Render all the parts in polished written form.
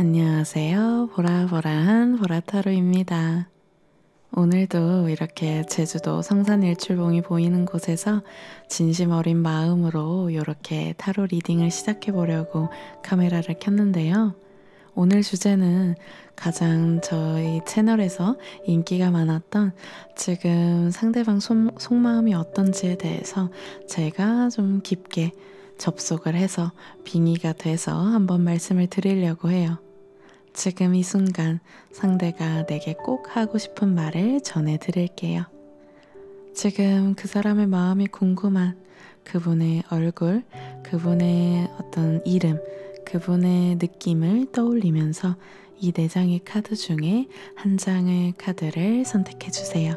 안녕하세요. 보라보라한 보라타로입니다. 오늘도 이렇게 제주도 성산일출봉이 보이는 곳에서 진심 어린 마음으로 이렇게 타로 리딩을 시작해 보려고 카메라를 켰는데요. 오늘 주제는 가장 저희 채널에서 인기가 많았던 지금 상대방 속마음이 어떤지에 대해서 제가 좀 깊게 접속을 해서 빙의가 돼서 한번 말씀을 드리려고 해요. 지금 이 순간 상대가 내게 꼭 하고 싶은 말을 전해드릴게요. 지금 그 사람의 마음이 궁금한 그분의 얼굴, 그분의 어떤 이름, 그분의 느낌을 떠올리면서 이 4장의 카드 중에 한 장의 카드를 선택해 주세요.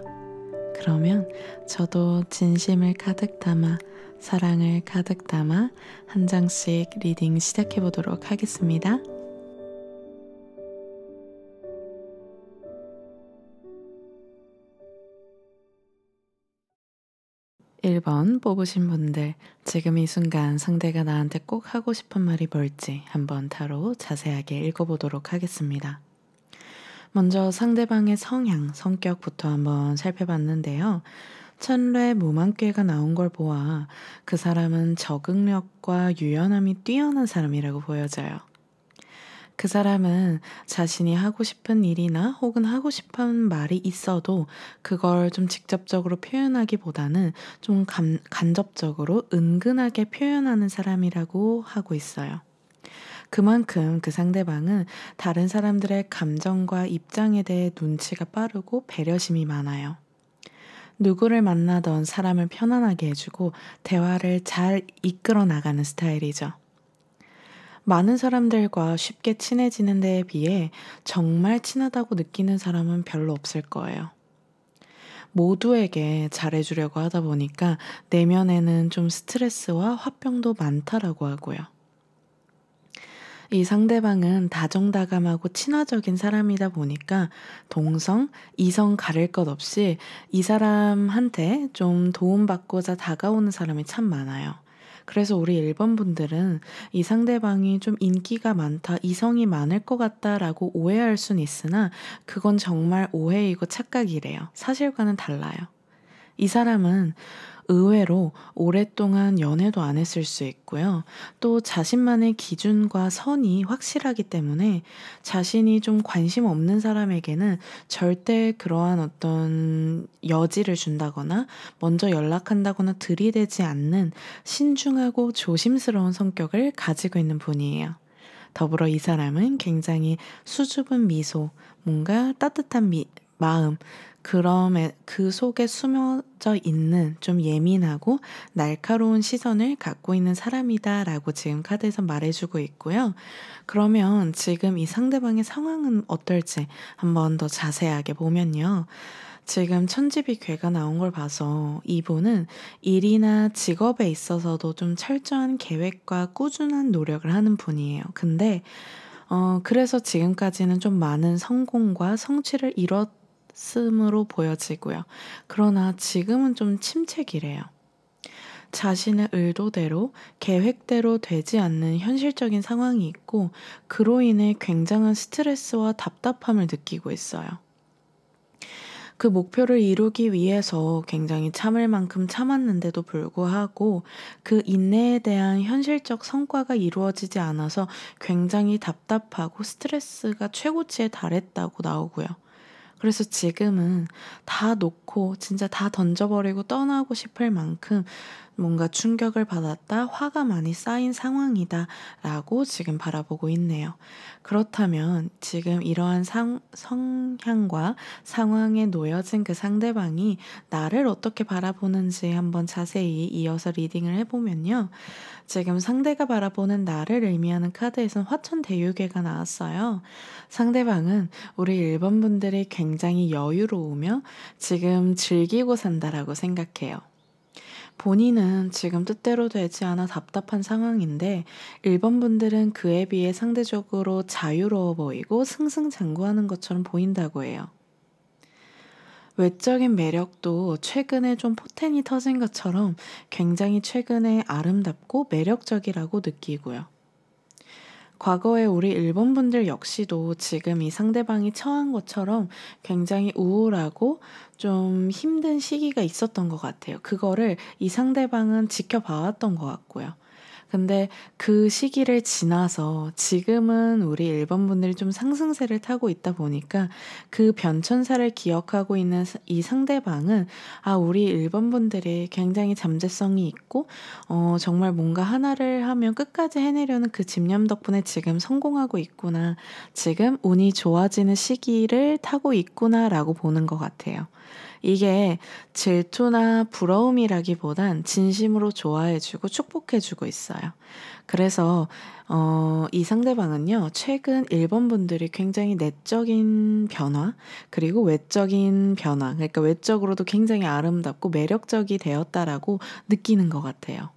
그러면 저도 진심을 가득 담아, 사랑을 가득 담아 한 장씩 리딩 시작해 보도록 하겠습니다. 1번 뽑으신 분들, 지금 이 순간 상대가 나한테 꼭 하고 싶은 말이 뭘지 한번 타로 자세하게 읽어보도록 하겠습니다. 먼저 상대방의 성향, 성격부터 한번 살펴봤는데요. 천뢰 무망괴가 나온 걸 보아 그 사람은 적응력과 유연함이 뛰어난 사람이라고 보여져요. 그 사람은 자신이 하고 싶은 일이나 혹은 하고 싶은 말이 있어도 그걸 좀 직접적으로 표현하기보다는 좀 간접적으로 은근하게 표현하는 사람이라고 하고 있어요. 그만큼 그 상대방은 다른 사람들의 감정과 입장에 대해 눈치가 빠르고 배려심이 많아요. 누구를 만나던 사람을 편안하게 해주고 대화를 잘 이끌어 나가는 스타일이죠. 많은 사람들과 쉽게 친해지는 데에 비해 정말 친하다고 느끼는 사람은 별로 없을 거예요. 모두에게 잘해주려고 하다 보니까 내면에는 좀 스트레스와 화병도 많다라고 하고요. 이 상대방은 다정다감하고 친화적인 사람이다 보니까 동성, 이성 가릴 것 없이 이 사람한테 좀 도움받고자 다가오는 사람이 참 많아요. 그래서 우리 1번 분들은 이 상대방이 좀 인기가 많다, 이성이 많을 것 같다라고 오해할 순 있으나 그건 정말 오해이고 착각이래요. 사실과는 달라요. 이 사람은 의외로 오랫동안 연애도 안 했을 수 있고요. 또 자신만의 기준과 선이 확실하기 때문에 자신이 좀 관심 없는 사람에게는 절대 그러한 어떤 여지를 준다거나 먼저 연락한다거나 들이대지 않는 신중하고 조심스러운 성격을 가지고 있는 분이에요. 더불어 이 사람은 굉장히 수줍은 미소, 뭔가 따뜻한 마음, 그럼에 그 속에 숨어져 있는 좀 예민하고 날카로운 시선을 갖고 있는 사람이다라고 지금 카드에서 말해주고 있고요. 그러면 지금 이 상대방의 상황은 어떨지 한번 더 자세하게 보면요. 지금 천지비괴가 나온 걸 봐서 이분은 일이나 직업에 있어서도 좀 철저한 계획과 꾸준한 노력을 하는 분이에요. 근데 그래서 지금까지는 좀 많은 성공과 성취를 이뤘음으로 보여지고요. 그러나 지금은 좀 침체기래요. 자신의 의도대로, 계획대로 되지 않는 현실적인 상황이 있고, 그로 인해 굉장한 스트레스와 답답함을 느끼고 있어요. 그 목표를 이루기 위해서 굉장히 참을 만큼 참았는데도 불구하고 그 인내에 대한 현실적 성과가 이루어지지 않아서 굉장히 답답하고 스트레스가 최고치에 달했다고 나오고요. 그래서 지금은 다 놓고 진짜 다 던져버리고 떠나고 싶을 만큼 뭔가 충격을 받았다, 화가 많이 쌓인 상황이다 라고 지금 바라보고 있네요. 그렇다면 지금 이러한 성향과 상황에 놓여진 그 상대방이 나를 어떻게 바라보는지 한번 자세히 이어서 리딩을 해보면요. 지금 상대가 바라보는 나를 의미하는 카드에선 화천대유괴가 나왔어요. 상대방은 우리 1번 분들이 굉장히 여유로우며 지금 즐기고 산다라고 생각해요. 본인은 지금 뜻대로 되지 않아 답답한 상황인데 1번 분들은 그에 비해 상대적으로 자유로워 보이고 승승장구하는 것처럼 보인다고 해요. 외적인 매력도 최근에 좀 포텐이 터진 것처럼 굉장히 최근에 아름답고 매력적이라고 느끼고요. 과거에 우리 일본 분들 역시도 지금 이 상대방이 처한 것처럼 굉장히 우울하고 좀 힘든 시기가 있었던 것 같아요. 그거를 이 상대방은 지켜봐왔던 것 같고요. 근데 그 시기를 지나서 지금은 우리 일본 분들이 좀 상승세를 타고 있다 보니까 그 변천사를 기억하고 있는 이 상대방은 우리 일본 분들이 굉장히 잠재성이 있고, 정말 뭔가 하나를 하면 끝까지 해내려는 그 집념 덕분에 지금 성공하고 있구나. 지금 운이 좋아지는 시기를 타고 있구나라고 보는 것 같아요. 이게 질투나 부러움이라기보단 진심으로 좋아해주고 축복해주고 있어요. 그래서 이 상대방은요, 최근 일본 분들이 굉장히 내적인 변화, 그리고 외적인 변화, 그러니까 외적으로도 굉장히 아름답고 매력적이 되었다라고 느끼는 것 같아요.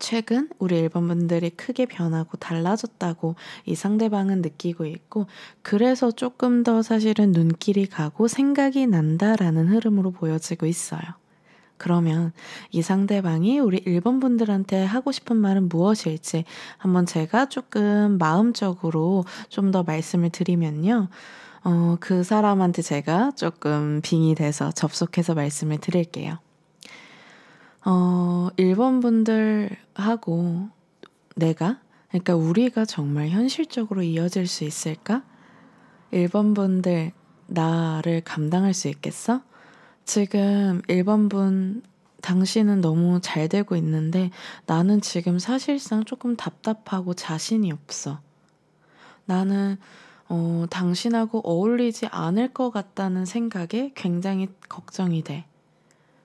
최근 우리 일본 분들이 크게 변하고 달라졌다고 이 상대방은 느끼고 있고, 그래서 조금 더 사실은 눈길이 가고 생각이 난다라는 흐름으로 보여지고 있어요. 그러면 이 상대방이 우리 일본 분들한테 하고 싶은 말은 무엇일지 한번 제가 조금 마음적으로 좀 더 말씀을 드리면요. 그 사람한테 제가 조금 빙의 돼서 접속해서 말씀을 드릴게요. 일본 분들하고 그러니까 우리가 정말 현실적으로 이어질 수 있을까? 일본 분들, 나를 감당할 수 있겠어? 지금 일본 분, 당신은 너무 잘 되고 있는데 나는 지금 사실상 조금 답답하고 자신이 없어. 나는 당신하고 어울리지 않을 것 같다는 생각에 굉장히 걱정이 돼.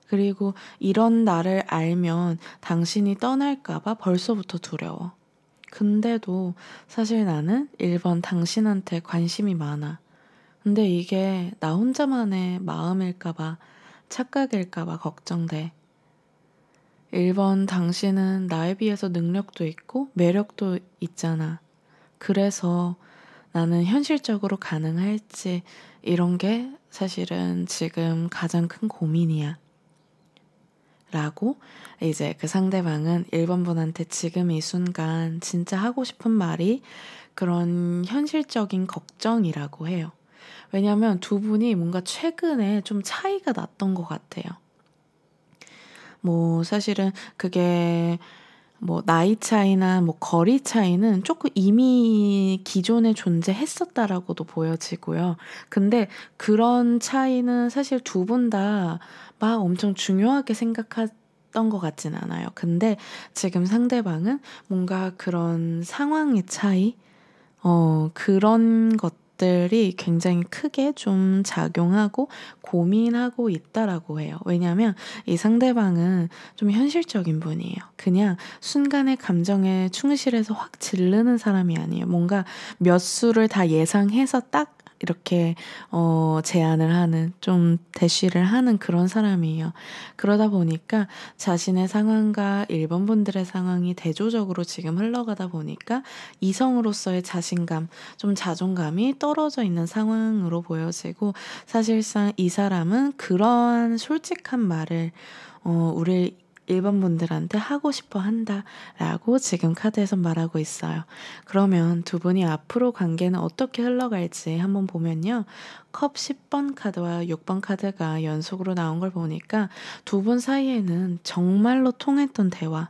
그리고 이런 나를 알면 당신이 떠날까봐 벌써부터 두려워. 근데도 사실 나는 1번 당신한테 관심이 많아. 근데 이게 나 혼자만의 마음일까봐, 착각일까봐 걱정돼. 1번 당신은 나에 비해서 능력도 있고 매력도 있잖아. 그래서 나는 현실적으로 가능할지 이런 게 사실은 지금 가장 큰 고민이야. 라고 이제 그 상대방은 1번 분한테 지금 이 순간 진짜 하고 싶은 말이 그런 현실적인 걱정이라고 해요. 왜냐면 두 분이 뭔가 최근에 좀 차이가 났던 것 같아요. 사실은 그게 나이 차이나 거리 차이는 조금 이미 기존에 존재했었다라고도 보여지고요. 근데 그런 차이는 사실 두 분 다 막 엄청 중요하게 생각했던 것 같진 않아요. 근데 지금 상대방은 뭔가 그런 상황의 차이, 그런 것들이 굉장히 크게 좀 작용하고 고민하고 있다라고 해요. 왜냐하면 이 상대방은 좀 현실적인 분이에요. 그냥 순간의 감정에 충실해서 확 지르는 사람이 아니에요. 뭔가 몇 수를 다 예상해서 딱 이렇게 제안을 하는, 좀 대쉬를 하는 그런 사람이에요. 그러다 보니까 자신의 상황과 일본 분들의 상황이 대조적으로 지금 흘러가다 보니까 이성으로서의 자신감, 좀 자존감이 떨어져 있는 상황으로 보여지고, 사실상 이 사람은 그러한 솔직한 말을 우리 일본 분들한테 하고 싶어 한다라고 지금 카드에서 말하고 있어요. 그러면 두 분이 앞으로 관계는 어떻게 흘러갈지 한번 보면요. 컵 10번 카드와 6번 카드가 연속으로 나온 걸 보니까 두 분 사이에는 정말로 통했던 대화,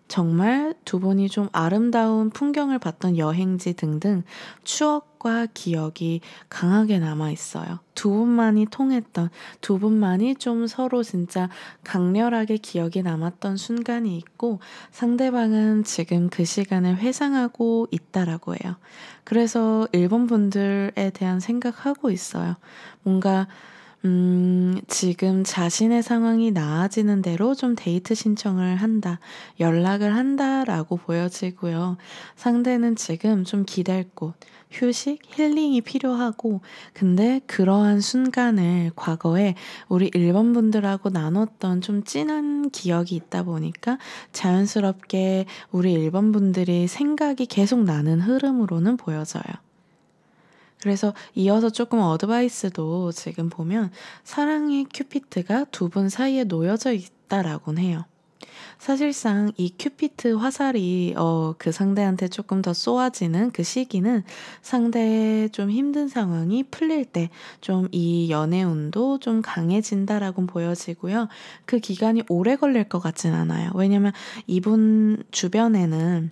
정말 두 분이 좀 아름다운 풍경을 봤던 여행지 등등 추억과 기억이 강하게 남아 있어요. 두 분만이 통했던, 두 분만이 좀 서로 진짜 강렬하게 기억이 남았던 순간이 있고, 상대방은 지금 그 시간을 회상하고 있다라고 해요. 그래서 일본 분들에 대한 생각하고 있어요. 뭔가 지금 자신의 상황이 나아지는 대로 좀 데이트 신청을 한다, 연락을 한다라고 보여지고요. 상대는 지금 좀 기댈 곳, 휴식, 힐링이 필요하고, 근데 그러한 순간을 과거에 우리 일본 분들하고 나눴던 좀 진한 기억이 있다 보니까 자연스럽게 우리 일본 분들이 생각이 계속 나는 흐름으로는 보여져요. 그래서 이어서 조금 어드바이스도 지금 보면 사랑의 큐피트가 두 분 사이에 놓여져 있다라고는 해요. 사실상 이 큐피트 화살이 그 상대한테 조금 더 쏘아지는 그 시기는 상대의 좀 힘든 상황이 풀릴 때 좀 이 연애운도 좀 강해진다라고 보여지고요. 그 기간이 오래 걸릴 것 같진 않아요. 왜냐면 이분 주변에는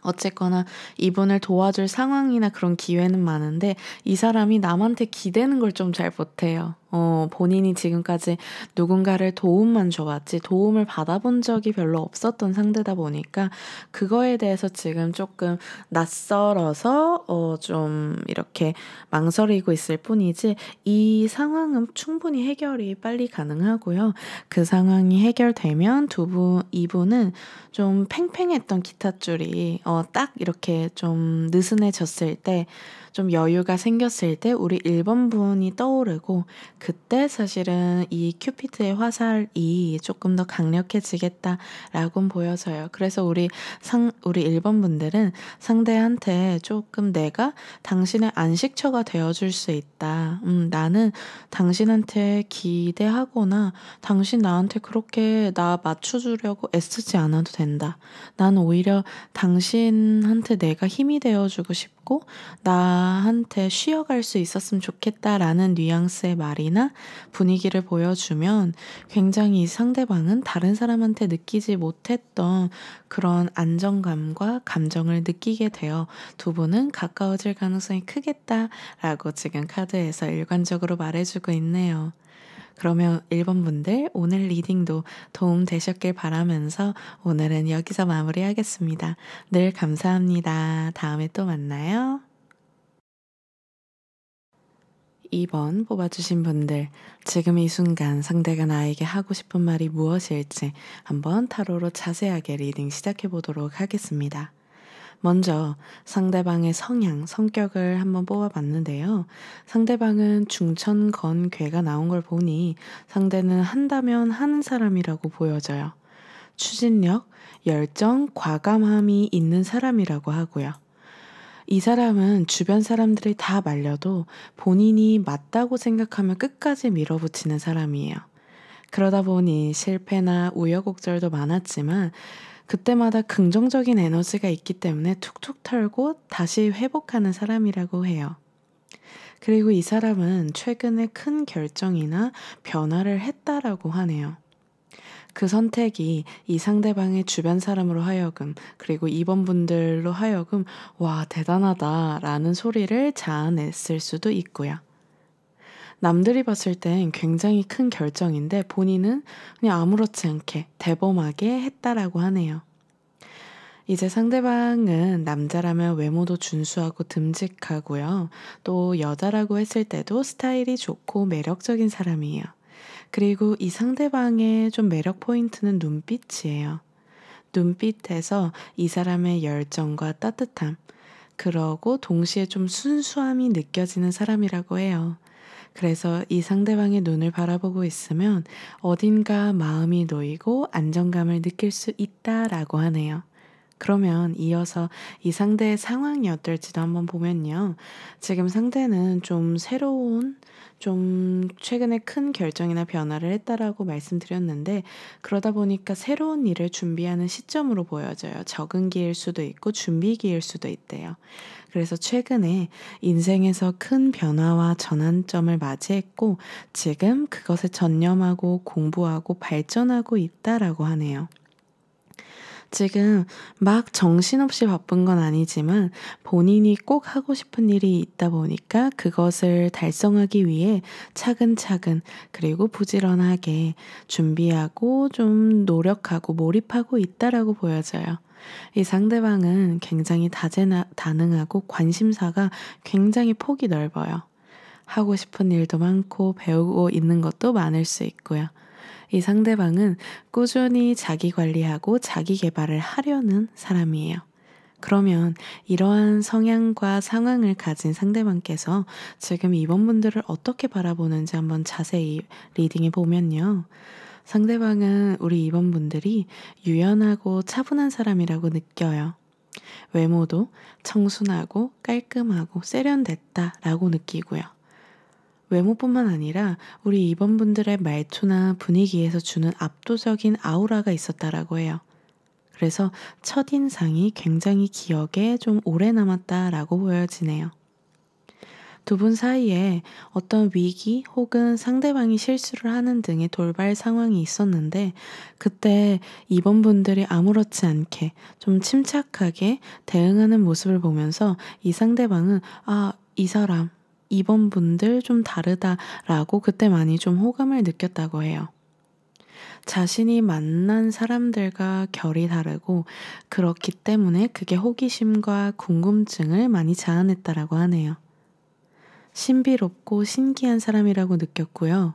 어쨌거나 이분을 도와줄 상황이나 그런 기회는 많은데 이 사람이 남한테 기대는 걸 좀 잘 못해요. 본인이 지금까지 누군가를 도움만 줘왔지 도움을 받아본 적이 별로 없었던 상대다 보니까 그거에 대해서 지금 조금 낯설어서 좀 이렇게 망설이고 있을 뿐이지 이 상황은 충분히 해결이 빨리 가능하고요. 그 상황이 해결되면 이분은 좀 팽팽했던 기타줄이 딱 이렇게 좀 느슨해졌을 때 좀 여유가 생겼을 때 우리 1번 분이 떠오르고 그때 사실은 이 큐피트의 화살이 조금 더 강력해지겠다라고 보여져요. 그래서 우리 1번 분들은 상대한테 조금 내가 당신의 안식처가 되어줄 수 있다. 나는 당신한테 기대하거나 당신 나한테 그렇게 나 맞춰주려고 애쓰지 않아도 된다. 난 오히려 당신한테 내가 힘이 되어주고 싶고 나한테 쉬어갈 수 있었으면 좋겠다라는 뉘앙스의 말이나 분위기를 보여주면 굉장히 상대방은 다른 사람한테 느끼지 못했던 그런 안정감과 감정을 느끼게 되어 두 분은 가까워질 가능성이 크겠다라고 지금 카드에서 일관적으로 말해주고 있네요. 그러면 1번 분들 오늘 리딩도 도움 되셨길 바라면서 오늘은 여기서 마무리하겠습니다. 늘 감사합니다. 다음에 또 만나요. 2번 뽑아주신 분들, 지금 이 순간 상대가 나에게 하고 싶은 말이 무엇일지 한번 타로로 자세하게 리딩 시작해 보도록 하겠습니다. 먼저 상대방의 성격을 한번 뽑아봤는데요. 상대방은 중천건괴가 나온 걸 보니 상대는 한다면 하는 사람이라고 보여져요. 추진력, 열정, 과감함이 있는 사람이라고 하고요. 이 사람은 주변 사람들이 다 말려도 본인이 맞다고 생각하면 끝까지 밀어붙이는 사람이에요. 그러다 보니 실패나 우여곡절도 많았지만 그때마다 긍정적인 에너지가 있기 때문에 툭툭 털고 다시 회복하는 사람이라고 해요. 그리고 이 사람은 최근에 큰 결정이나 변화를 했다라고 하네요. 그 선택이 이 상대방의 주변 사람으로 하여금 그리고 2번 분들로 하여금 와 대단하다 라는 소리를 자아냈을 수도 있고요. 남들이 봤을 땐 굉장히 큰 결정인데 본인은 그냥 아무렇지 않게 대범하게 했다라고 하네요. 이제 상대방은 남자라면 외모도 준수하고 듬직하고요. 또 여자라고 했을 때도 스타일이 좋고 매력적인 사람이에요. 그리고 이 상대방의 좀 매력 포인트는 눈빛이에요. 눈빛에서 이 사람의 열정과 따뜻함, 그러고 동시에 좀 순수함이 느껴지는 사람이라고 해요. 그래서 이 상대방의 눈을 바라보고 있으면 어딘가 마음이 놓이고 안정감을 느낄 수 있다라고 하네요. 그러면 이어서 이 상대의 상황이 어떨지도 한번 보면요. 지금 상대는 좀 좀 최근에 큰 결정이나 변화를 했다라고 말씀드렸는데 그러다 보니까 새로운 일을 준비하는 시점으로 보여져요. 적응기일 수도 있고 준비기일 수도 있대요. 그래서 최근에 인생에서 큰 변화와 전환점을 맞이했고 지금 그것에 전념하고 공부하고 발전하고 있다라고 하네요. 지금 막 정신없이 바쁜 건 아니지만 본인이 꼭 하고 싶은 일이 있다 보니까 그것을 달성하기 위해 차근차근 그리고 부지런하게 준비하고 좀 노력하고 몰입하고 있다라고 보여져요. 이 상대방은 굉장히 다재다능하고 관심사가 굉장히 폭이 넓어요. 하고 싶은 일도 많고 배우고 있는 것도 많을 수 있고요. 이 상대방은 꾸준히 자기 관리하고 자기 개발을 하려는 사람이에요. 그러면 이러한 성향과 상황을 가진 상대방께서 지금 이번 분들을 어떻게 바라보는지 한번 자세히 리딩해 보면요. 상대방은 우리 이번 분들이 유연하고 차분한 사람이라고 느껴요. 외모도 청순하고 깔끔하고 세련됐다라고 느끼고요. 외모뿐만 아니라 우리 2번분들의 말투나 분위기에서 주는 압도적인 아우라가 있었다라고 해요. 그래서 첫인상이 굉장히 기억에 좀 오래 남았다라고 보여지네요. 두 분 사이에 어떤 위기 혹은 상대방이 실수를 하는 등의 돌발 상황이 있었는데 그때 2번분들이 아무렇지 않게 좀 침착하게 대응하는 모습을 보면서 이 상대방은 이 사람 2번분들 좀 다르다라고 그때 많이 좀 호감을 느꼈다고 해요. 자신이 만난 사람들과 결이 다르고 그렇기 때문에 그게 호기심과 궁금증을 많이 자아냈다라고 하네요. 신비롭고 신기한 사람이라고 느꼈고요.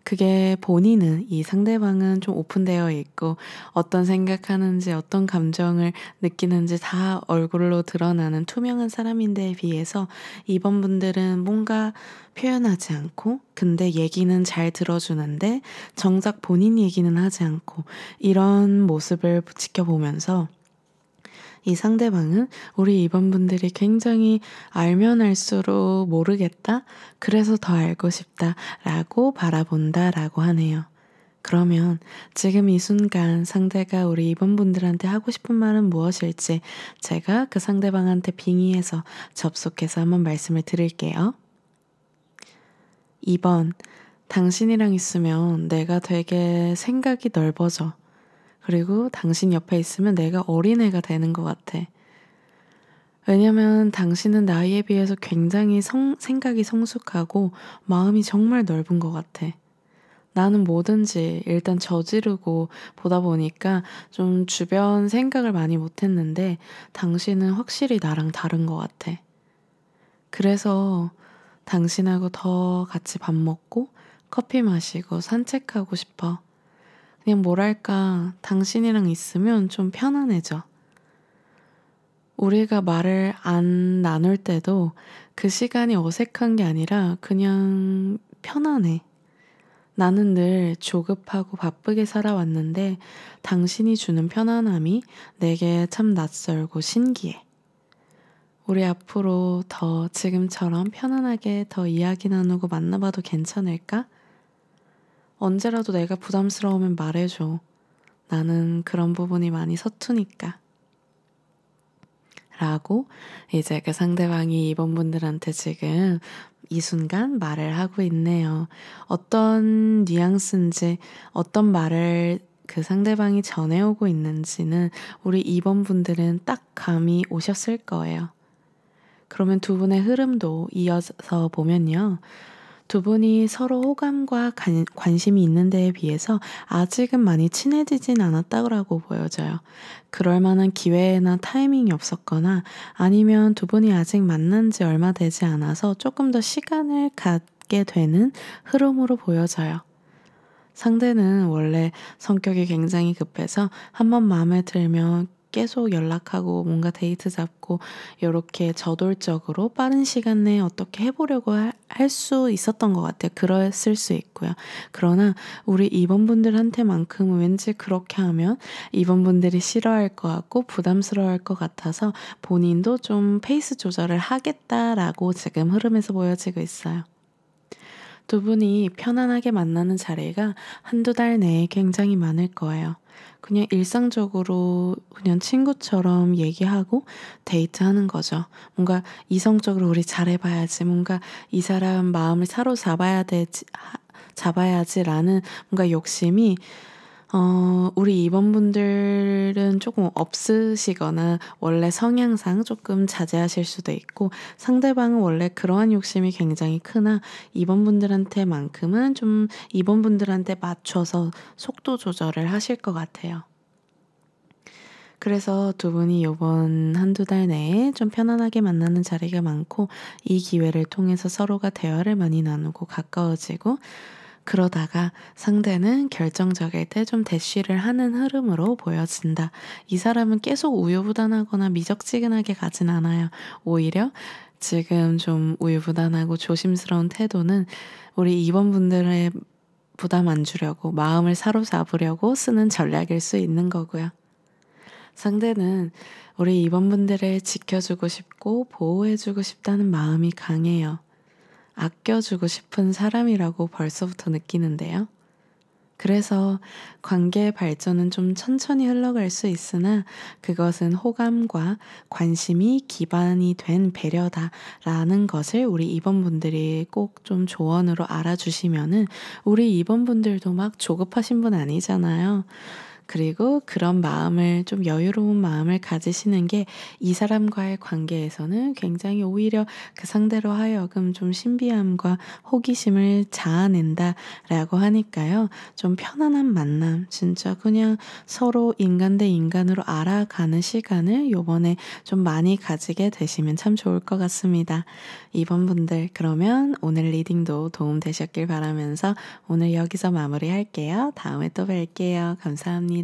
그게 본인은 이 상대방은 좀 오픈되어 있고 어떤 생각하는지 어떤 감정을 느끼는지 다 얼굴로 드러나는 투명한 사람인데에 비해서 2번분들은 뭔가 표현하지 않고 근데 얘기는 잘 들어주는데 정작 본인 얘기는 하지 않고 이런 모습을 지켜보면서 이 상대방은 우리 2번분들이 굉장히 알면 알수록 모르겠다? 그래서 더 알고 싶다 라고 바라본다라고 하네요. 그러면 지금 이 순간 상대가 우리 2번분들한테 하고 싶은 말은 무엇일지 제가 그 상대방한테 빙의해서 접속해서 한번 말씀을 드릴게요. 2번, 당신이랑 있으면 내가 되게 생각이 넓어져. 그리고 당신 옆에 있으면 내가 어린애가 되는 것 같아. 왜냐면 당신은 나이에 비해서 굉장히 생각이 성숙하고 마음이 정말 넓은 것 같아. 나는 뭐든지 일단 저지르고 보다 보니까 좀 주변 생각을 많이 못했는데 당신은 확실히 나랑 다른 것 같아. 그래서 당신하고 더 같이 밥 먹고 커피 마시고 산책하고 싶어. 그냥 뭐랄까, 당신이랑 있으면 좀 편안해져. 우리가 말을 안 나눌 때도 그 시간이 어색한 게 아니라 그냥 편안해. 나는 늘 조급하고 바쁘게 살아왔는데 당신이 주는 편안함이 내게 참 낯설고 신기해. 우리 앞으로 더 지금처럼 편안하게 더 이야기 나누고 만나봐도 괜찮을까? 언제라도 내가 부담스러우면 말해줘. 나는 그런 부분이 많이 서투니까. 라고 이제 그 상대방이 2번분들한테 지금 이 순간 말을 하고 있네요. 어떤 뉘앙스인지 어떤 말을 그 상대방이 전해오고 있는지는 우리 2번분들은 딱 감이 오셨을 거예요. 그러면 두 분의 흐름도 이어서 보면요. 두 분이 서로 호감과 관심이 있는 데에 비해서 아직은 많이 친해지진 않았다고 보여져요. 그럴 만한 기회나 타이밍이 없었거나 아니면 두 분이 아직 만난 지 얼마 되지 않아서 조금 더 시간을 갖게 되는 흐름으로 보여져요. 상대는 원래 성격이 굉장히 급해서 한번 마음에 들면 계속 연락하고 뭔가 데이트 잡고 이렇게 저돌적으로 빠른 시간 내에 어떻게 해보려고 할 수 있었던 것 같아요. 그랬을 수 있고요. 그러나 우리 2번분들한테만큼은 왠지 그렇게 하면 2번분들이 싫어할 것 같고 부담스러워할 것 같아서 본인도 좀 페이스 조절을 하겠다라고 지금 흐름에서 보여지고 있어요. 두 분이 편안하게 만나는 자리가 한두 달 내에 굉장히 많을 거예요. 그냥 일상적으로 그냥 친구처럼 얘기하고 데이트하는 거죠. 뭔가 이성적으로 우리 잘해봐야지. 뭔가 이 사람 마음을 잡아야지라는 뭔가 욕심이 우리 2번분들은 조금 없으시거나 원래 성향상 조금 자제하실 수도 있고 상대방은 원래 그러한 욕심이 굉장히 크나 2번분들한테만큼은 좀 2번분들한테 맞춰서 속도 조절을 하실 것 같아요. 그래서 두 분이 요번 한두 달 내에 좀 편안하게 만나는 자리가 많고 이 기회를 통해서 서로가 대화를 많이 나누고 가까워지고 그러다가 상대는 결정적일 때 좀 대쉬를 하는 흐름으로 보여진다. 이 사람은 계속 우유부단하거나 미적지근하게 가진 않아요. 오히려 지금 좀 우유부단하고 조심스러운 태도는 우리 2번분들의 부담 안 주려고 마음을 사로잡으려고 쓰는 전략일 수 있는 거고요. 상대는 우리 2번분들을 지켜주고 싶고 보호해주고 싶다는 마음이 강해요. 아껴주고 싶은 사람이라고 벌써부터 느끼는데요. 그래서 관계의 발전은 좀 천천히 흘러갈 수 있으나 그것은 호감과 관심이 기반이 된 배려다라는 것을 우리 입원분들이 꼭 좀 조언으로 알아주시면은 우리 입원분들도 막 조급하신 분 아니잖아요. 그리고 그런 마음을 좀 여유로운 마음을 가지시는 게 이 사람과의 관계에서는 굉장히 오히려 그 상대로 하여금 좀 신비함과 호기심을 자아낸다라고 하니까요. 좀 편안한 만남, 진짜 그냥 서로 인간 대 인간으로 알아가는 시간을 요번에 좀 많이 가지게 되시면 참 좋을 것 같습니다. 이번 분들 그러면 오늘 리딩도 도움 되셨길 바라면서 오늘 여기서 마무리할게요. 다음에 또 뵐게요. 감사합니다.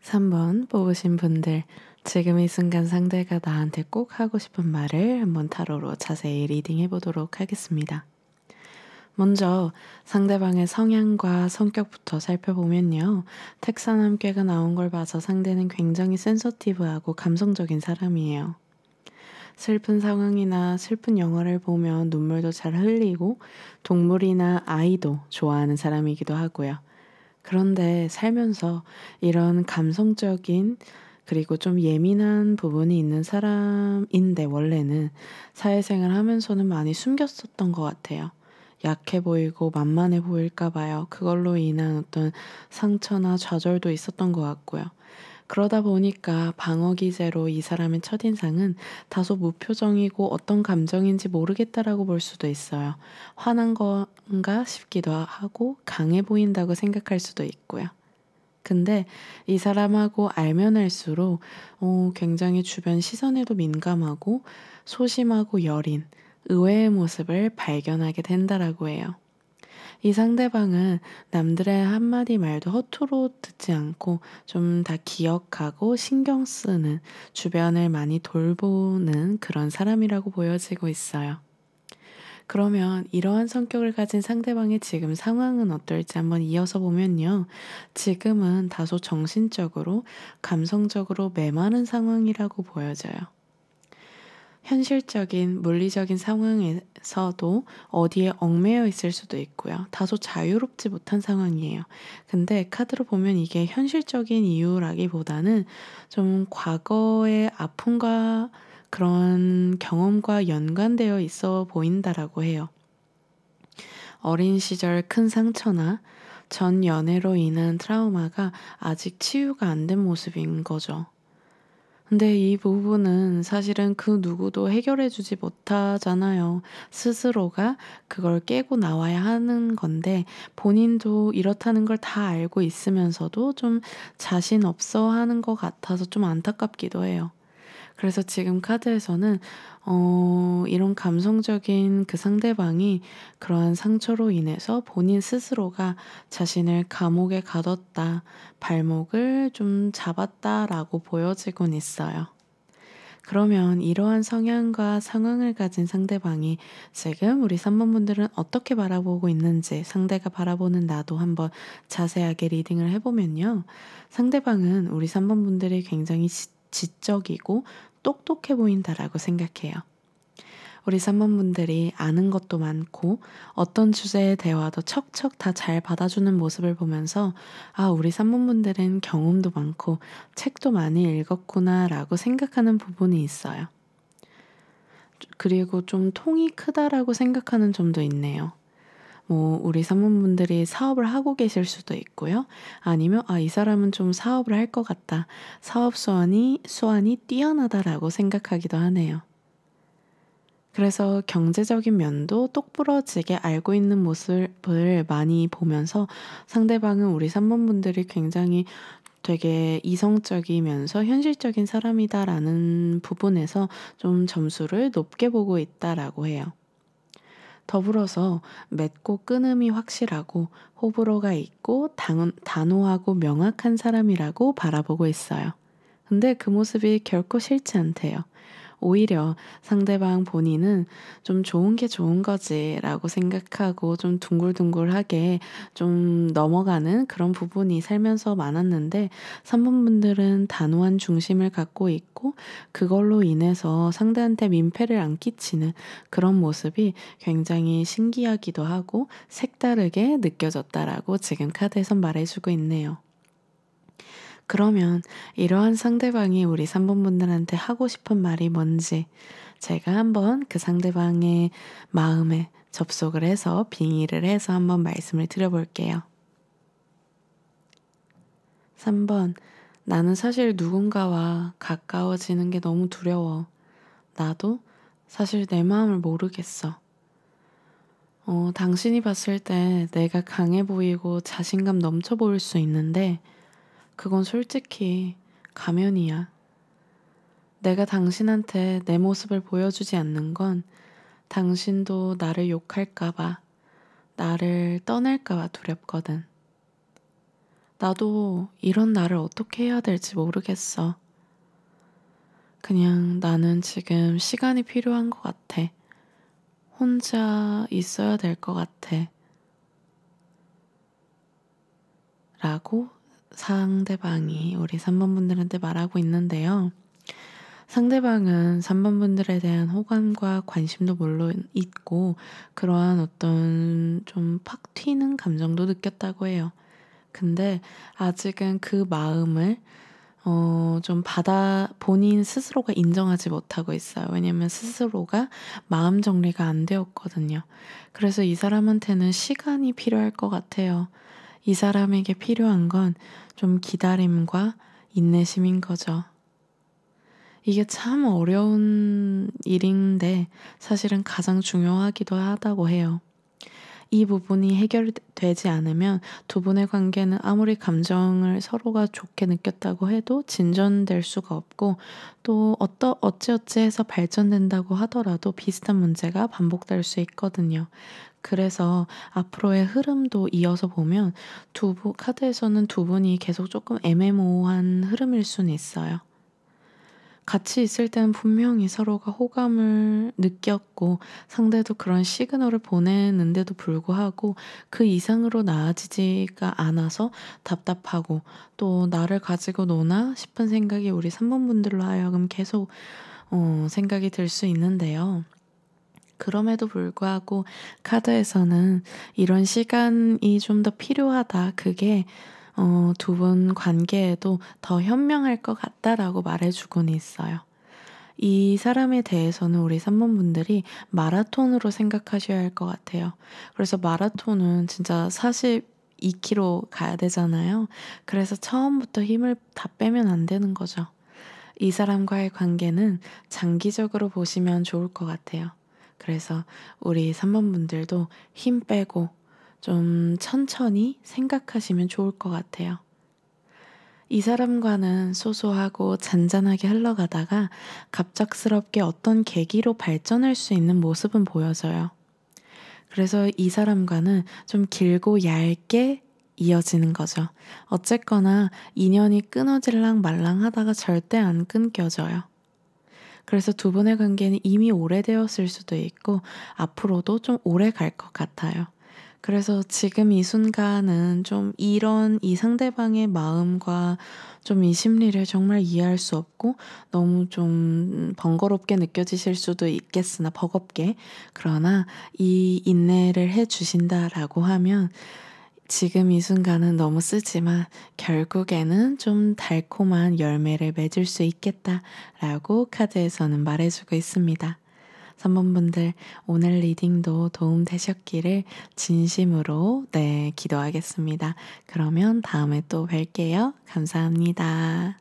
3번 뽑으신 분들, 지금 이 순간 상대가 나한테 꼭 하고 싶은 말을 한번 타로로 자세히 리딩해 보도록 하겠습니다. 먼저 상대방의 성향과 성격부터 살펴보면요. 택사남캐가 나온 걸 봐서 상대는 굉장히 센서티브하고 감성적인 사람이에요. 슬픈 상황이나 슬픈 영화를 보면 눈물도 잘 흘리고 동물이나 아이도 좋아하는 사람이기도 하고요. 그런데 살면서 이런 감성적인 그리고 좀 예민한 부분이 있는 사람인데 원래는 사회생활 하면서는 많이 숨겼었던 것 같아요. 약해 보이고 만만해 보일까 봐요. 그걸로 인한 어떤 상처나 좌절도 있었던 것 같고요. 그러다 보니까 방어 기제로 이 사람의 첫인상은 다소 무표정이고 어떤 감정인지 모르겠다라고 볼 수도 있어요. 화난 건가 싶기도 하고 강해 보인다고 생각할 수도 있고요. 근데 이 사람하고 알면 알수록 굉장히 주변 시선에도 민감하고 소심하고 여린 의외의 모습을 발견하게 된다라고 해요. 이 상대방은 남들의 한마디 말도 허투루 듣지 않고 좀 다 기억하고 신경 쓰는 주변을 많이 돌보는 그런 사람이라고 보여지고 있어요. 그러면 이러한 성격을 가진 상대방의 지금 상황은 어떨지 한번 이어서 보면요. 지금은 다소 정신적으로, 감성적으로 메마른 상황이라고 보여져요. 현실적인 물리적인 상황에서도 어디에 얽매여 있을 수도 있고요. 다소 자유롭지 못한 상황이에요. 근데 카드로 보면 이게 현실적인 이유라기보다는 좀 과거의 아픔과 그런 경험과 연관되어 있어 보인다라고 해요. 어린 시절 큰 상처나 전 연애로 인한 트라우마가 아직 치유가 안 된 모습인 거죠. 근데 이 부분은 사실은 그 누구도 해결해 주지 못하잖아요. 스스로가 그걸 깨고 나와야 하는 건데 본인도 이렇다는 걸 다 알고 있으면서도 좀 자신 없어 하는 것 같아서 좀 안타깝기도 해요. 그래서 지금 카드에서는 이런 감성적인 그 상대방이 그러한 상처로 인해서 본인 스스로가 자신을 감옥에 가뒀다, 발목을 좀 잡았다라고 보여지곤 있어요. 그러면 이러한 성향과 상황을 가진 상대방이 지금 우리 3번 분들은 어떻게 바라보고 있는지 상대가 바라보는 나도 한번 자세하게 리딩을 해보면요. 상대방은 우리 3번 분들이 굉장히 지적이고 똑똑해 보인다라고 생각해요. 우리 3번 분들이 아는 것도 많고 어떤 주제의 대화도 척척 다 잘 받아주는 모습을 보면서 아, 우리 3번 분들은 경험도 많고 책도 많이 읽었구나라고 생각하는 부분이 있어요. 그리고 좀 통이 크다라고 생각하는 점도 있네요. 우리 사모분들이 사업을 하고 계실 수도 있고요. 아니면, 이 사람은 좀 사업을 할 것 같다. 사업 수완이 뛰어나다라고 생각하기도 하네요. 그래서 경제적인 면도 똑부러지게 알고 있는 모습을 많이 보면서 상대방은 우리 3번 분들이 굉장히 되게 이성적이면서 현실적인 사람이다라는 부분에서 좀 점수를 높게 보고 있다라고 해요. 더불어서 맺고 끊음이 확실하고 호불호가 있고 단호하고 명확한 사람이라고 바라보고 있어요. 근데 그 모습이 결코 싫지 않대요. 오히려 상대방 본인은 좀 좋은 게 좋은 거지라고 생각하고 좀 둥글둥글하게 좀 넘어가는 그런 부분이 살면서 많았는데 3번 분들은 단호한 중심을 갖고 있고 그걸로 인해서 상대한테 민폐를 안 끼치는 그런 모습이 굉장히 신기하기도 하고 색다르게 느껴졌다라고 지금 카드에선 말해주고 있네요. 그러면 이러한 상대방이 우리 3번 분들한테 하고 싶은 말이 뭔지 제가 한번 그 상대방의 마음에 접속을 해서 빙의를 해서 한번 말씀을 드려볼게요. 3번, 나는 사실 누군가와 가까워지는 게 너무 두려워. 나도 사실 내 마음을 모르겠어. 당신이 봤을 때 내가 강해 보이고 자신감 넘쳐 보일 수 있는데 그건 솔직히 가면이야. 내가 당신한테 내 모습을 보여주지 않는 건 당신도 나를 욕할까봐, 나를 떠날까봐 두렵거든. 나도 이런 나를 어떻게 해야 될지 모르겠어. 그냥 나는 지금 시간이 필요한 것 같아. 혼자 있어야 될 것 같아. 라고 상대방이 우리 3번 분들한테 말하고 있는데요. 상대방은 3번 분들에 대한 호감과 관심도 물론 있고 그러한 어떤 좀 팍 튀는 감정도 느꼈다고 해요. 근데 아직은 그 마음을 좀 본인 스스로가 인정하지 못하고 있어요. 왜냐면 스스로가 마음 정리가 안 되었거든요. 그래서 이 사람한테는 시간이 필요할 것 같아요. 이 사람에게 필요한 건 좀 기다림과 인내심인 거죠. 이게 참 어려운 일인데 사실은 가장 중요하기도 하다고 해요. 이 부분이 해결되지 않으면 두 분의 관계는 아무리 감정을 서로가 좋게 느꼈다고 해도 진전될 수가 없고 또 어찌어찌 해서 발전된다고 하더라도 비슷한 문제가 반복될 수 있거든요. 그래서 앞으로의 흐름도 이어서 보면 카드에서는 두 분이 계속 조금 애매모호한 흐름일 수는 있어요. 같이 있을 때는 분명히 서로가 호감을 느꼈고 상대도 그런 시그널을 보내는데도 불구하고 그 이상으로 나아지지가 않아서 답답하고 또 나를 가지고 노나 싶은 생각이 우리 3번 분들로 하여금 계속 생각이 들 수 있는데요. 그럼에도 불구하고 카드에서는 이런 시간이 좀 더 필요하다. 그게 두 분 관계에도 더 현명할 것 같다라고 말해주곤 있어요. 이 사람에 대해서는 우리 3번 분들이 마라톤으로 생각하셔야 할 것 같아요. 그래서 마라톤은 진짜 42km 가야 되잖아요. 그래서 처음부터 힘을 다 빼면 안 되는 거죠. 이 사람과의 관계는 장기적으로 보시면 좋을 것 같아요. 그래서 우리 3번 분들도 힘 빼고 좀 천천히 생각하시면 좋을 것 같아요. 이 사람과는 소소하고 잔잔하게 흘러가다가 갑작스럽게 어떤 계기로 발전할 수 있는 모습은 보여져요. 그래서 이 사람과는 좀 길고 얇게 이어지는 거죠. 어쨌거나 인연이 끊어질랑 말랑 하다가 절대 안 끊겨져요. 그래서 두 분의 관계는 이미 오래되었을 수도 있고 앞으로도 좀 오래 갈 것 같아요. 그래서 지금 이 순간은 좀 이런 이 상대방의 마음과 좀 이 심리를 정말 이해할 수 없고 너무 좀 번거롭게 느껴지실 수도 있겠으나 버겁게 그러나 이 인내를 해 주신다라고 하면 지금 이 순간은 너무 쓰지만 결국에는 좀 달콤한 열매를 맺을 수 있겠다라고 카드에서는 말해주고 있습니다. 3번 분들 오늘 리딩도 도움 되셨기를 진심으로 기도하겠습니다. 그러면 다음에 또 뵐게요. 감사합니다.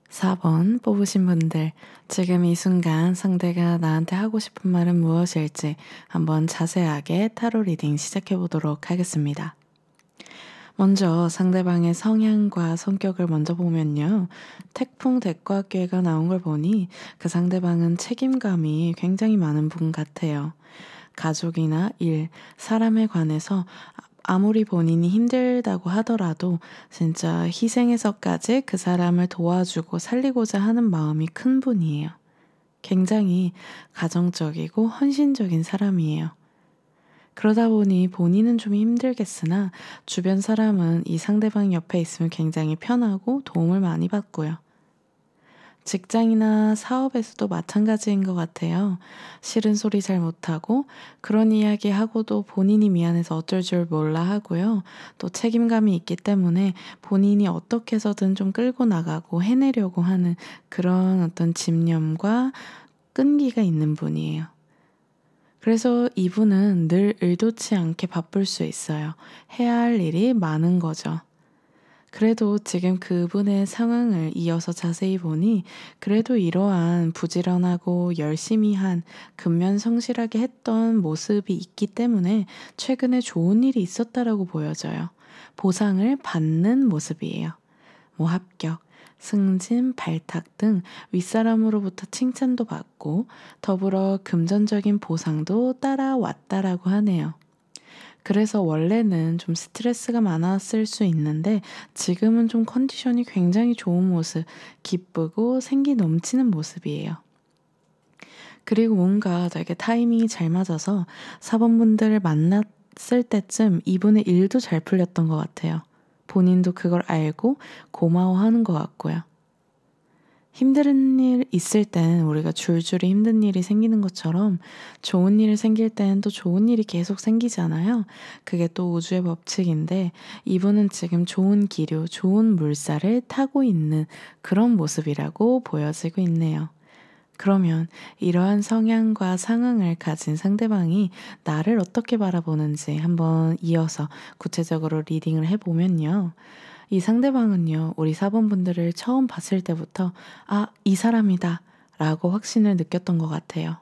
4번 뽑으신 분들, 지금 이 순간 상대가 나한테 하고 싶은 말은 무엇일지 한번 자세하게 타로 리딩 시작해 보도록 하겠습니다. 먼저 상대방의 성향과 성격을 먼저 보면요. 태풍 대과괴가 나온 걸 보니 그 상대방은 책임감이 굉장히 많은 분 같아요. 가족이나 일, 사람에 관해서 아무리 본인이 힘들다고 하더라도 진짜 희생해서까지 그 사람을 도와주고 살리고자 하는 마음이 큰 분이에요. 굉장히 가정적이고 헌신적인 사람이에요. 그러다 보니 본인은 좀 힘들겠으나 주변 사람은 이 상대방 옆에 있으면 굉장히 편하고 도움을 많이 받고요. 직장이나 사업에서도 마찬가지인 것 같아요. 싫은 소리 잘 못하고 그런 이야기 하고도 본인이 미안해서 어쩔 줄 몰라 하고요. 또 책임감이 있기 때문에 본인이 어떻게 해서든 좀 끌고 나가고 해내려고 하는 그런 어떤 집념과 끈기가 있는 분이에요. 그래서 이분은 늘 의도치 않게 바쁠 수 있어요. 해야 할 일이 많은 거죠. 그래도 지금 그분의 상황을 이어서 자세히 보니 그래도 이러한 부지런하고 열심히 한 근면성실하게 했던 모습이 있기 때문에 최근에 좋은 일이 있었다라고 보여져요. 보상을 받는 모습이에요. 뭐 합격, 승진, 발탁 등 윗사람으로부터 칭찬도 받고 더불어 금전적인 보상도 따라왔다라고 하네요. 그래서 원래는 좀 스트레스가 많았을 수 있는데 지금은 좀 컨디션이 굉장히 좋은 모습, 기쁘고 생기 넘치는 모습이에요. 그리고 뭔가 되게 타이밍이 잘 맞아서 사범분들을 만났을 때쯤 이분의 일도 잘 풀렸던 것 같아요. 본인도 그걸 알고 고마워하는 것 같고요. 힘든 일 있을 땐 우리가 줄줄이 힘든 일이 생기는 것처럼 좋은 일이 생길 땐 또 좋은 일이 계속 생기잖아요. 그게 또 우주의 법칙인데 이분은 지금 좋은 기류, 좋은 물살을 타고 있는 그런 모습이라고 보여지고 있네요. 그러면 이러한 성향과 상황을 가진 상대방이 나를 어떻게 바라보는지 한번 이어서 구체적으로 리딩을 해보면요. 이 상대방은요, 우리 사본분들을 처음 봤을 때부터, 아, 이 사람이다, 라고 확신을 느꼈던 것 같아요.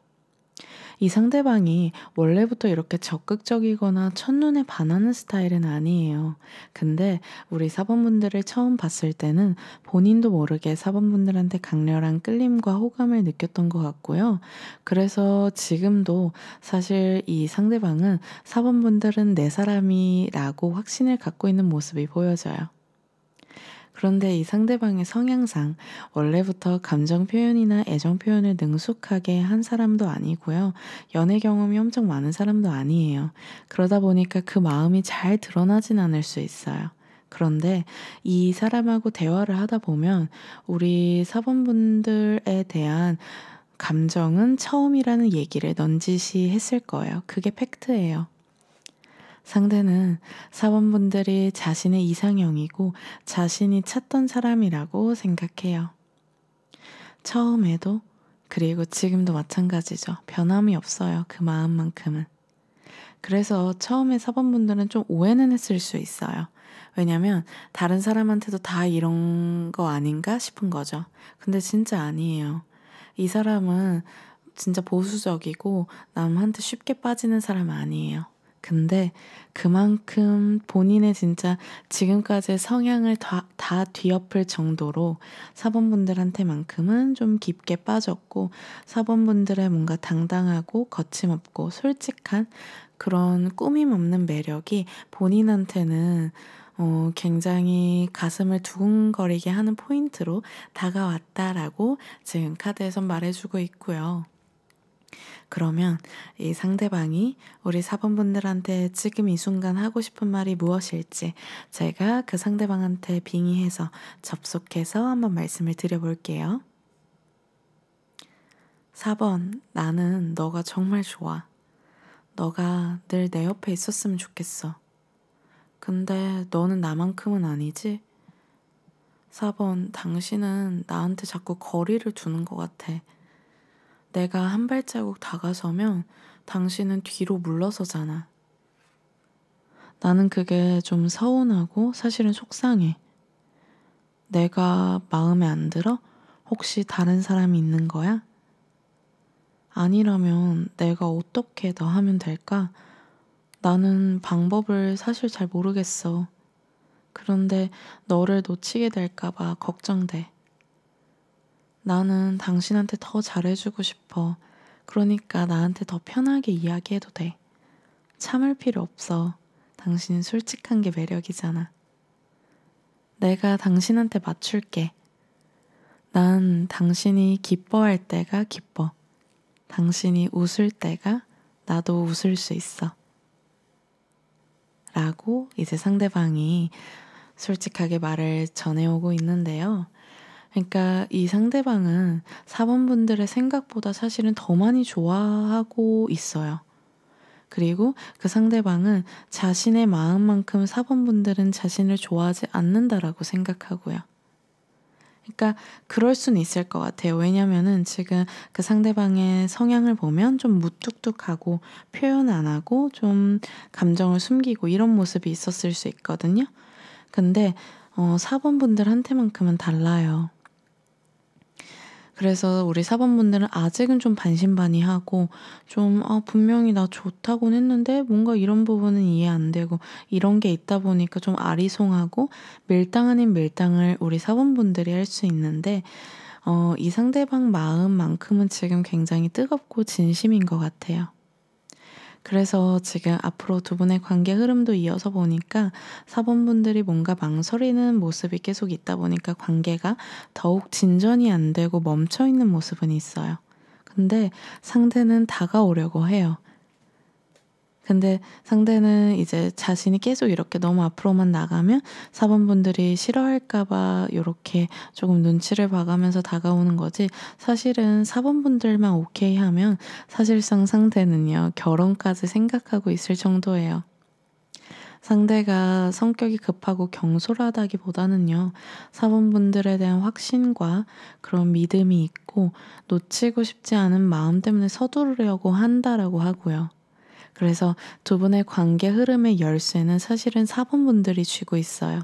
이 상대방이 원래부터 이렇게 적극적이거나 첫눈에 반하는 스타일은 아니에요. 근데 우리 사범분들을 처음 봤을 때는 본인도 모르게 사범분들한테 강렬한 끌림과 호감을 느꼈던 것 같고요. 그래서 지금도 사실 이 상대방은 사범분들은 내 사람이라고 확신을 갖고 있는 모습이 보여져요. 그런데 이 상대방의 성향상 원래부터 감정 표현이나 애정 표현을 능숙하게 한 사람도 아니고요. 연애 경험이 엄청 많은 사람도 아니에요. 그러다 보니까 그 마음이 잘 드러나진 않을 수 있어요. 그런데 이 사람하고 대화를 하다 보면 우리 사범분들에 대한 감정은 처음이라는 얘기를 넌지시 했을 거예요. 그게 팩트예요. 상대는 사원분들이 자신의 이상형이고 자신이 찾던 사람이라고 생각해요. 처음에도 그리고 지금도 마찬가지죠. 변함이 없어요. 그 마음만큼은. 그래서 처음에 사원분들은 좀 오해는 했을 수 있어요. 왜냐면 다른 사람한테도 다 이런 거 아닌가 싶은 거죠. 근데 진짜 아니에요. 이 사람은 진짜 보수적이고 남한테 쉽게 빠지는 사람 아니에요. 근데 그만큼 본인의 진짜 지금까지의 성향을 다 뒤엎을 정도로 사범분들한테만큼은 좀 깊게 빠졌고 사범분들의 뭔가 당당하고 거침없고 솔직한 그런 꾸밈 없는 매력이 본인한테는 굉장히 가슴을 두근거리게 하는 포인트로 다가왔다라고 지금 카드에선 말해주고 있고요. 그러면 이 상대방이 우리 사범분들한테 지금 이 순간 하고 싶은 말이 무엇일지 제가 그 상대방한테 빙의해서 접속해서 한번 말씀을 드려볼게요. 4번, 나는 너가 정말 좋아. 너가 늘 내 옆에 있었으면 좋겠어. 근데 너는 나만큼은 아니지? 4번, 당신은 나한테 자꾸 거리를 두는 것 같아. 내가 한 발자국 다가서면 당신은 뒤로 물러서잖아. 나는 그게 좀 서운하고 사실은 속상해. 내가 마음에 안 들어? 혹시 다른 사람이 있는 거야? 아니라면 내가 어떻게 더 하면 될까? 나는 방법을 사실 잘 모르겠어. 그런데 너를 놓치게 될까봐 걱정돼. 나는 당신한테 더 잘해주고 싶어. 그러니까 나한테 더 편하게 이야기해도 돼. 참을 필요 없어. 당신은 솔직한 게 매력이잖아. 내가 당신한테 맞출게. 난 당신이 기뻐할 때가 기뻐. 당신이 웃을 때가 나도 웃을 수 있어. 라고 이제 상대방이 솔직하게 말을 전해오고 있는데요. 그러니까 이 상대방은 4번분들의 생각보다 사실은 더 많이 좋아하고 있어요. 그리고 그 상대방은 자신의 마음만큼 4번분들은 자신을 좋아하지 않는다라고 생각하고요. 그러니까 그럴 수는 있을 것 같아요. 왜냐면은 지금 그 상대방의 성향을 보면 좀 무뚝뚝하고 표현 안 하고 좀 감정을 숨기고 이런 모습이 있었을 수 있거든요. 근데 4번분들한테만큼은 달라요. 그래서 우리 4번분들은 아직은 좀 반신반의하고 좀 분명히 나 좋다고는 했는데 뭔가 이런 부분은 이해 안 되고 이런 게 있다 보니까 좀 아리송하고 밀당 아닌 밀당을 우리 4번분들이 할 수 있는데 이 상대방 마음만큼은 지금 굉장히 뜨겁고 진심인 것 같아요. 그래서 지금 앞으로 두 분의 관계 흐름도 이어서 보니까 4번분들이 뭔가 망설이는 모습이 계속 있다 보니까 관계가 더욱 진전이 안 되고 멈춰 있는 모습은 있어요. 근데 상대는 다가오려고 해요. 근데 상대는 이제 자신이 계속 이렇게 너무 앞으로만 나가면 4번분들이 싫어할까봐 이렇게 조금 눈치를 봐가면서 다가오는 거지, 사실은 4번분들만 오케이 하면 사실상 상대는요, 결혼까지 생각하고 있을 정도예요. 상대가 성격이 급하고 경솔하다기보다는요, 4번분들에 대한 확신과 그런 믿음이 있고 놓치고 싶지 않은 마음 때문에 서두르려고 한다라고 하고요. 그래서 두 분의 관계 흐름의 열쇠는 사실은 4번분들이 쥐고 있어요.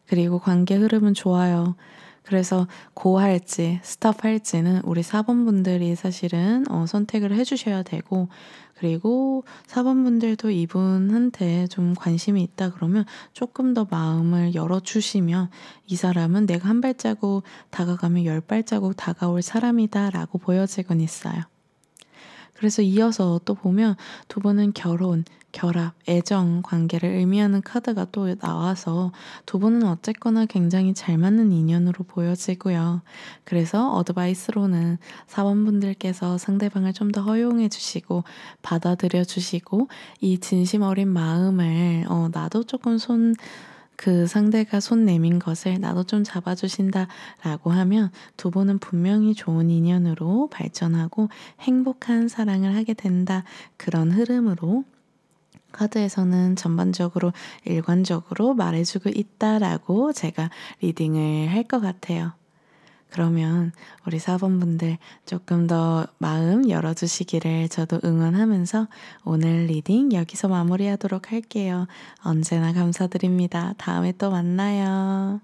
그리고 관계 흐름은 좋아요. 그래서 고 할지 스탑 할지는 우리 4번분들이 사실은 선택을 해주셔야 되고, 그리고 4번분들도 이분한테 좀 관심이 있다 그러면 조금 더 마음을 열어주시면 이 사람은 내가 한 발자국 다가가면 10발자국 다가올 사람이다 라고 보여지곤 있어요. 그래서 이어서 또 보면 두 분은 결혼, 결합, 애정 관계를 의미하는 카드가 또 나와서 두 분은 어쨌거나 굉장히 잘 맞는 인연으로 보여지고요. 그래서 어드바이스로는 4번분들께서 상대방을 좀 더 허용해 주시고 받아들여 주시고 이 진심 어린 마음을 나도 조금 그 상대가 손 내민 것을 나도 좀 잡아주신다라고 하면 두 분은 분명히 좋은 인연으로 발전하고 행복한 사랑을 하게 된다. 그런 흐름으로 카드에서는 전반적으로 일관적으로 말해주고 있다라고 제가 리딩을 할 것 같아요. 그러면 우리 4번분들 조금 더 마음 열어주시기를 저도 응원하면서 오늘 리딩 여기서 마무리하도록 할게요. 언제나 감사드립니다. 다음에 또 만나요.